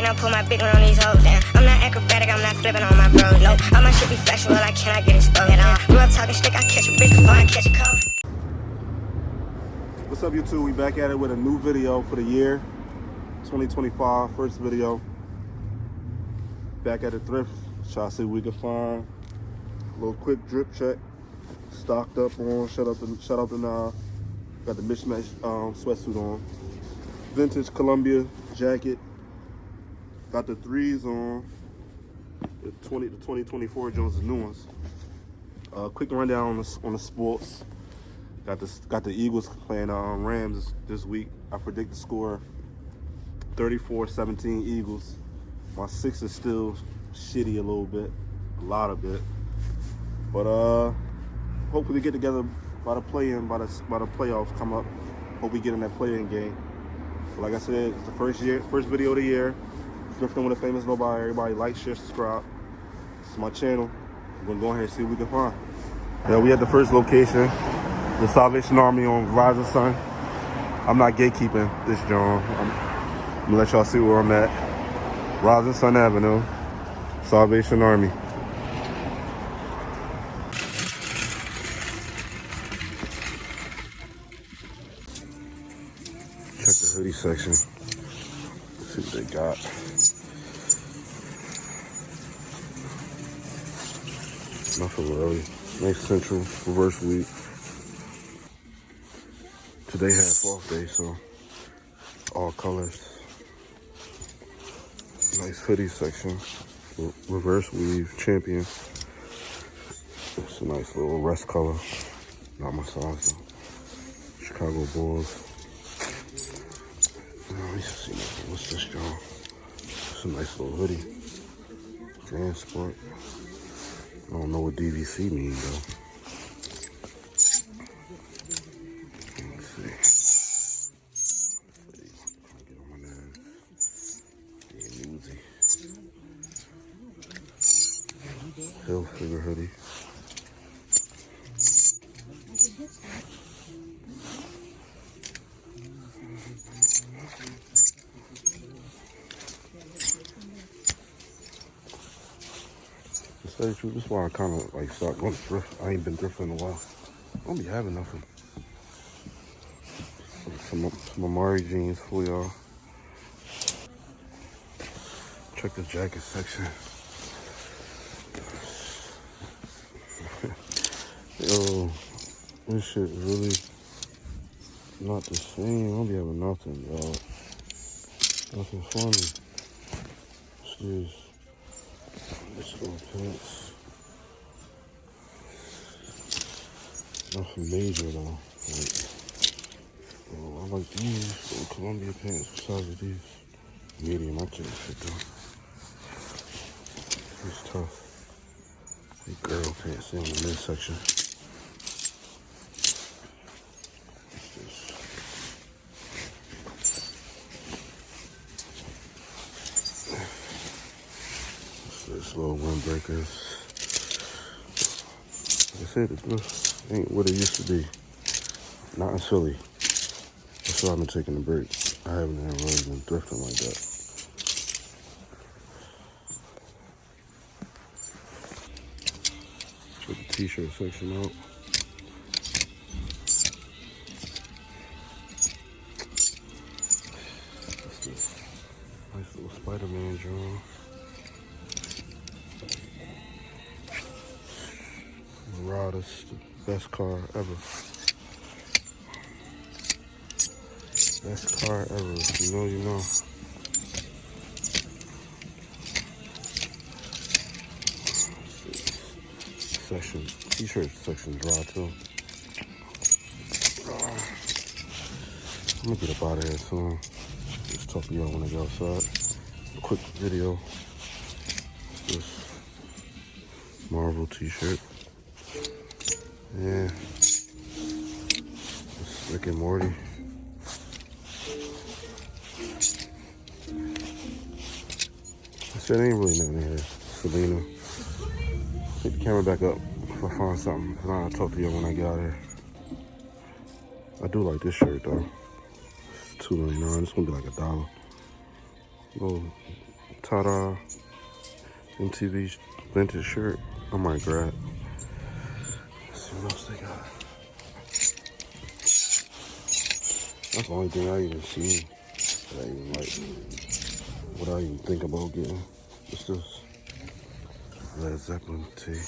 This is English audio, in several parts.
I put my big one on these hoes, damn. I'm not acrobatic, I'm not flipping on my bros, no. All my shit be factual, I cannot get exposed at all. Grew up talking shit, I catch a bitch before I catch a cold. What's up, YouTube? We back at it with a new video for the year 2025, first video. Back at the thrift. Try to see what we can find. A little quick drip check. Stocked up on. Shout out to Nah. Got the mismatch sweatsuit on. Vintage Columbia jacket. Got the threes on. The 2024 Jones, the new ones. Quick rundown on the sports. Got the Eagles playing Rams this week. I predict the score 34-17 Eagles. My six is still shitty a little bit, a lot of it. But hopefully get together by the playoffs come up. Hope we get in that play-in game. But like I said, it's the first video of the year. Thrifting with a Famousnobody. Everybody like, share, subscribe. This is my channel. We're gonna go ahead and see what we can find. Yeah, we at the first location. The Salvation Army on Rising Sun. I'm not gatekeeping this, John. I'm gonna let y'all see where I'm at. Rising Sun Avenue, Salvation Army. Check the hoodie section. Let's see what they got. Nothing really. Nice central reverse weave. Today half off day, so all colors. Nice hoodie section. Reverse weave champion. It's a nice little rest color. Not my size though. Chicago Bulls. Let me see. What's this, y'all? It's a nice little hoodie. Transport. I don't know what DVC means though. Let's see. Get on my nerves. Yeah, newsy. Hill figure hoodie. To tell you the truth, this is why I kind of like start going to thrift. I ain't been thrifting in a while. I don't be having nothing. Some Amari jeans for y'all. Check the jacket section. Yo, this shit really not the same. I don't be having nothing, y'all. Nothing funny. What's this? This little pants. Nothing major though. Like, oh, I like these little Columbia pants. What size are these? Medium. I can't fit them. It's tough. These girl pants in the midsection. This little windbreakers. Like I said, the thrift ain't what it used to be. Not in Philly. That's why I've been taking a break. I haven't really been thrifting like that. Check the t-shirt section out. What's this? Nice little Spider-Man drawing. Marauders, the best car ever. Best car ever. If you know, you know. Section, t-shirt section dry too. I'm gonna get up out of here soon. Just talk to y'all when I get outside. A quick video. This Marvel t-shirt. Yeah. This Rick and Morty. I said ain't really nothing here. Selena. Take the camera back up if I find something. And I'll talk to you when I get out of here. I do like this shirt though. It's $2.99. It's gonna be like $1. Little Ta-da MTV vintage shirt. I might grab. Let's see what else they got. That's the only thing I even see that I even like. What I even think about getting. What's this? Led Zeppelin tee.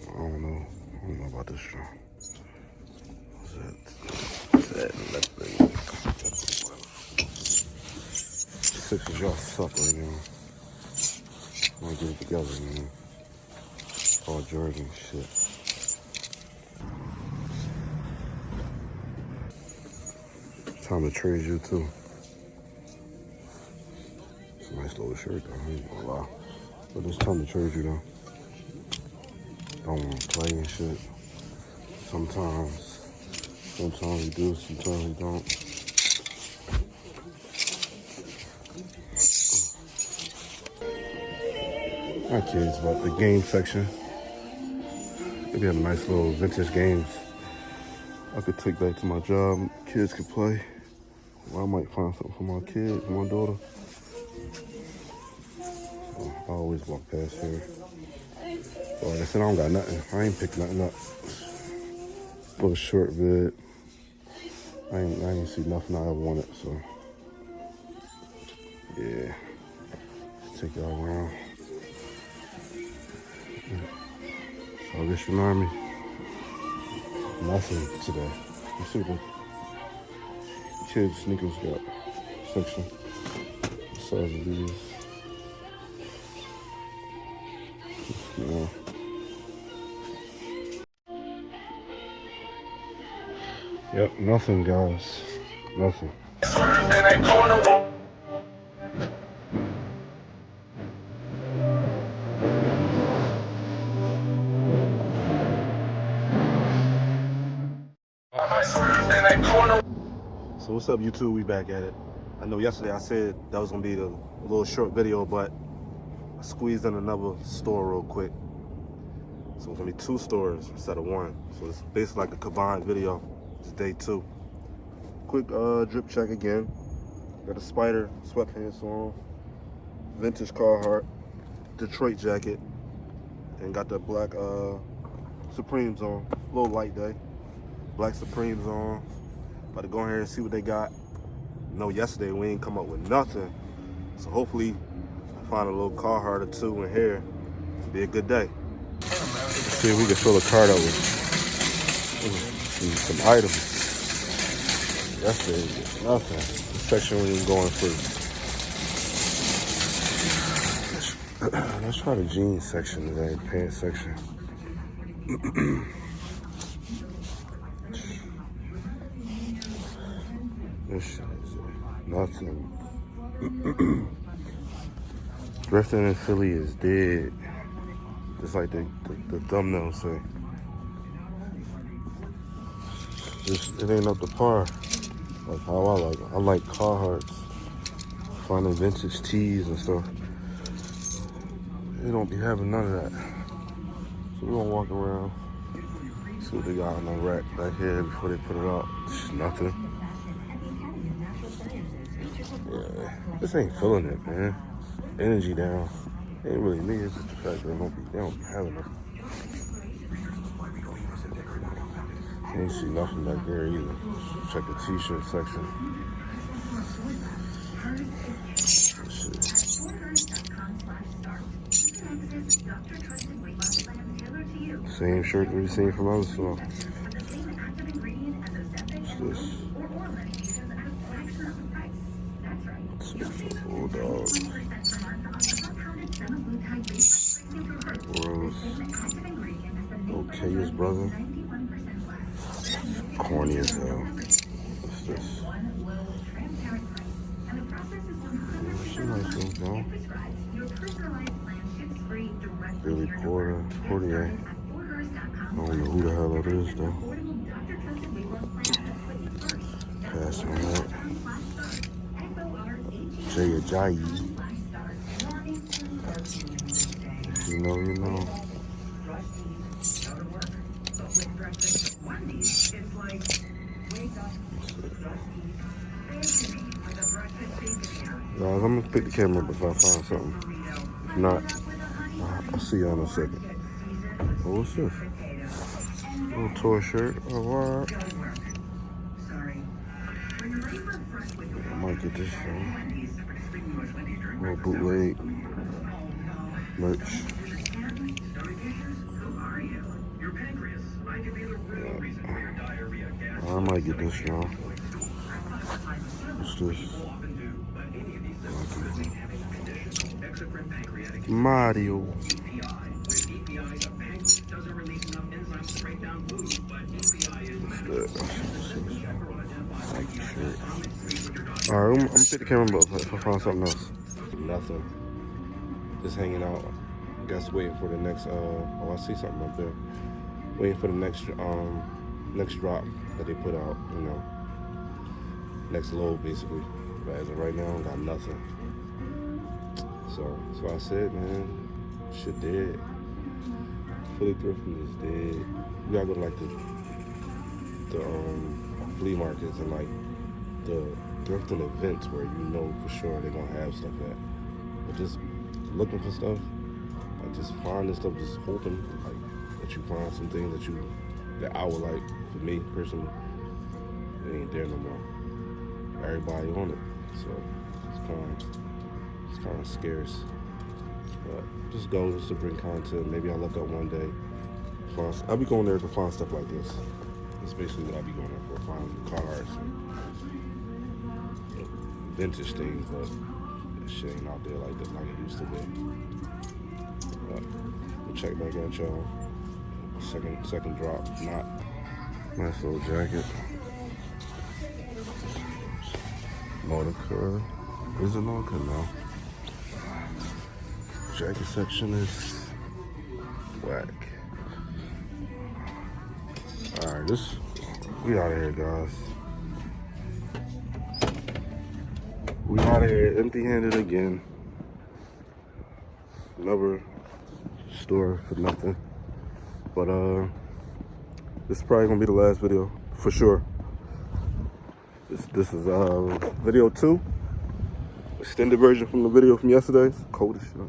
I don't know about this show. What's that? Sixers, y'all suck right now. I'm gonna get it together, man. All Jordan shit. Time to trade you too. It's a nice little shirt though, I ain't gonna lie. But it's time to trade you though. Don't want to play and shit. Sometimes you do, sometimes you don't. My kids about the game section. They have nice little vintage games I could take back to my job. Kids could play. Well, I might find something for my kids, my daughter. So I always walk past here. So like I said, I don't got nothing. I ain't picked nothing up. Little short vid. I ain't see nothing I ever wanted, so yeah. Let's take y'all around. Salvation Army. Nothing today. You see the kids' sneakers got section. The size of these. Yeah. Yep, nothing, guys. Nothing. So what's up, YouTube? We back at it. I know yesterday I said that was gonna be a little short video, but I squeezed in another store real quick. So it's gonna be 2 stores instead of 1. So it's basically like a combined video. It's day 2. Quick drip check again. Got a Spider sweatpants on, vintage Carhartt, Detroit jacket, and got the black Supremes on. A little light day. Black Supremes on. About to go in here and see what they got. You know, yesterday we ain't come up with nothing. So hopefully I find a little Carhartt or 2 in here. It'll be a good day. Let's see if we can fill the cart up with some items. Yesterday, nothing. The section we was going through. Let's try the jeans section today, pants section. This shit is nothing. Thrifting in Philly is dead. Just like the thumbnail say. It ain't up to par. Like how I like it. I like Carhartts. Finding vintage tees and stuff. They don't be having none of that. So we're gonna walk around. See what they got on the rack back here before they put it up. It's nothing. Yeah, this ain't feeling it, man. Energy down. Ain't really me, it's just the fact that they don't be having it. Can't see nothing back there either. Check the t-shirt section. Shit. Same shirt we've seen from others, so. What's this? Bulldog. Rose. Okay's brother. Corny as hell. What's this? She nice little girl. Billy Portier. I don't know who the hell that is though. Pass on that. Jay Ajayi. If you know, you know. Guys, I'm gonna pick the camera up if I find something. If not, I'll see y'all in a second. Oh, what's this? Little toy shirt. Oh, wow. I might get this thing. Little bootleg merch. I might get this, y'all. What's this? Mario. What's that? Alright, I'm gonna take the camera up if I find something else. Nothing. Just hanging out. I guess waiting for the next oh, I see something up there. Waiting for the next next drop that they put out, you know. Next load basically. But as of right now, I got nothing. So I said, man, shit dead. Fully thrifting is dead. You gotta go to like the flea markets and like the thrifting events where you know for sure they're gonna have stuff at. But just looking for stuff, like just finding stuff, just hoping like that you find some things that I would like. For me personally, it ain't there no more. Everybody on it, so it's kind of scarce. But just go just to bring content. Maybe I'll look up one day. I'll be going there to find stuff like this. That's basically what I'll be going there for. Find cars, and vintage things, but that shit ain't out there like it used to be. But we'll check back at y'all. Second drop. Not nice little jacket. Monica. Is it Monica? No. Jacket section is whack. Alright, we out of here, guys. We out of here empty-handed again. Another store for nothing. But this is probably gonna be the last video for sure. This is video 2, extended version from the video from yesterday. It's cold as shit.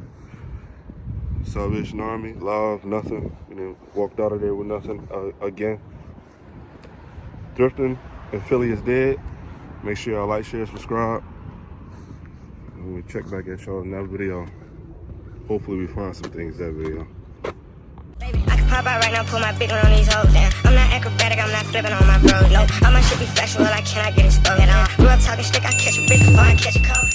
Salvation Army, live, nothing. You know, walked out of there with nothing again. Thrifting in Philly is dead. Make sure y'all like, share, subscribe. And we check back at y'all in that video. Hopefully we find some things that video. I can pop out right now, pull my big one on these hoes down. I'm not acrobatic, I'm not flipping on my bros. No, all my shit be factual, I cannot get exposed at all. Grew up talking shit, I catch a bitch before I catch a cold.